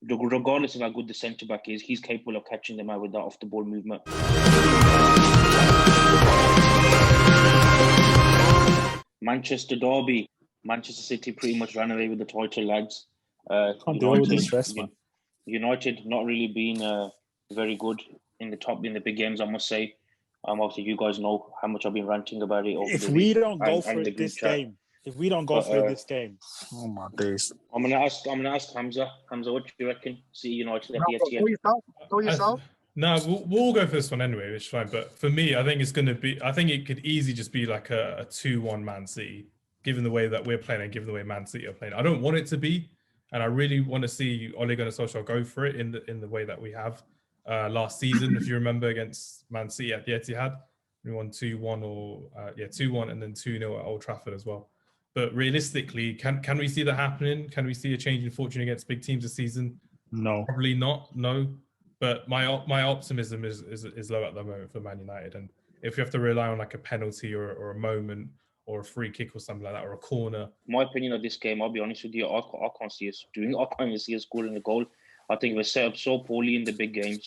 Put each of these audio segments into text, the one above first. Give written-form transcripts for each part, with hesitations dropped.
regardless of how good the centre back is, he's capable of catching them out with that off the ball movement. Manchester derby. Manchester City pretty much ran away with the title, lads. Can't deal with the stress, man. United not really been very good in the big games, I must say. Obviously, you guys know how much I've been ranting about it. If we don't go for it this game, oh my days! I'm gonna ask Hamza. Hamza, what do you reckon? See United at the Etihad. Go yourself. No, we'll go for this one anyway, which is fine. But for me, I think it could easily just be like a 2-1 Man City, given the way that we're playing and given the way Man City are playing. I don't want it to be, and I really want to see Ole Gunnar Solskjaer go for it in the way that we have last season. If you remember, against Man City at the Etihad, we won 2-1 2-1 and then 2-0 at Old Trafford as well. But realistically, can we see that happening? Can we see a change in fortune against big teams this season? No, probably not. No. But my optimism is low at the moment for Man United, and if you have to rely on like a penalty or a moment or a free kick or something like that or a corner. My opinion of this game, I'll be honest with you, I can't see us doing it. I can't even see us scoring a goal. I think we're set up so poorly in the big games.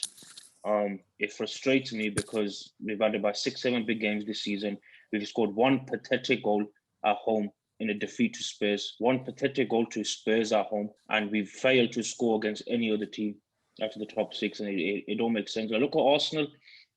It frustrates me because we've had about 6-7 big games this season. We've scored one pathetic goal at home in a defeat to Spurs, one pathetic goal to Spurs at home, and we've failed to score against any other team after the top six, and it don't make sense. Like, look at Arsenal.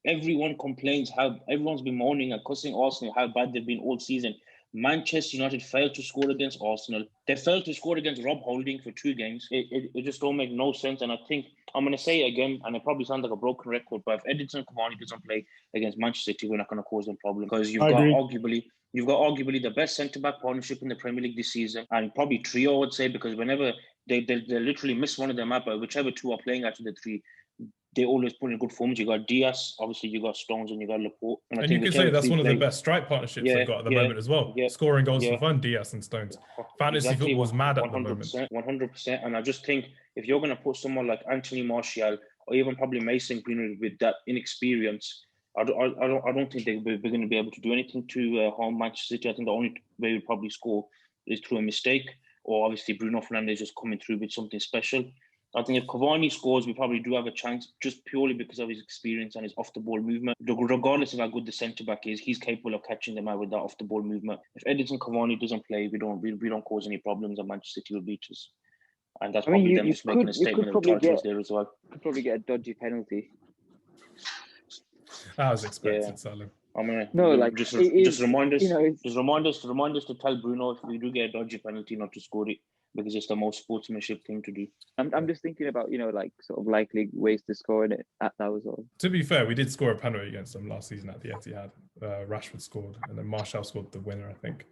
Everyone complains how everyone's been moaning and cussing Arsenal how bad they've been all season. Manchester United failed to score against Arsenal. They failed to score against Rob Holding for 2 games. It just don't make no sense. And I think I'm going to say it again, and it probably sounds like a broken record, but if Edinson Cavani doesn't play against Manchester City, we're not going to cause them problems, because you've got arguably the best centre-back partnership in the Premier League this season, and probably trio, I would say, because whenever they literally miss one of them out, but whichever two are playing out of the three, they always put in good forms. You got Diaz, obviously you got Stones, and you got Laporte. And you can say that's one of the best strike partnerships they've got at the moment as well. Yeah, scoring goals for fun, Diaz and Stones. Fantasy football's mad at the moment. 100%. And I just think if you're going to put someone like Anthony Martial or even probably Mason Greenwood with that inexperience, I don't think they're going to be able to do anything to harm Manchester City. I think the only way we probably score is through a mistake, or obviously Bruno Fernandes just coming through with something special. I think if Cavani scores, we probably do have a chance, just purely because of his experience and his off-the-ball movement. Regardless of how good the centre-back is, he's capable of catching them out with that off-the-ball movement. If Edinson Cavani doesn't play, we don't cause any problems, and Manchester City will beat us. And that's probably them just making a statement of titles there as well. You could probably get a dodgy penalty. That was expected, Salim. Just remind us to tell Bruno if we do get a dodgy penalty not to score it, because it's the most sportsmanship thing to do. I'm just thinking about, sort of likely ways to score in it. That was all. To be fair, we did score a penalty against them last season at the Etihad. Rashford scored, and then Martial scored the winner, I think.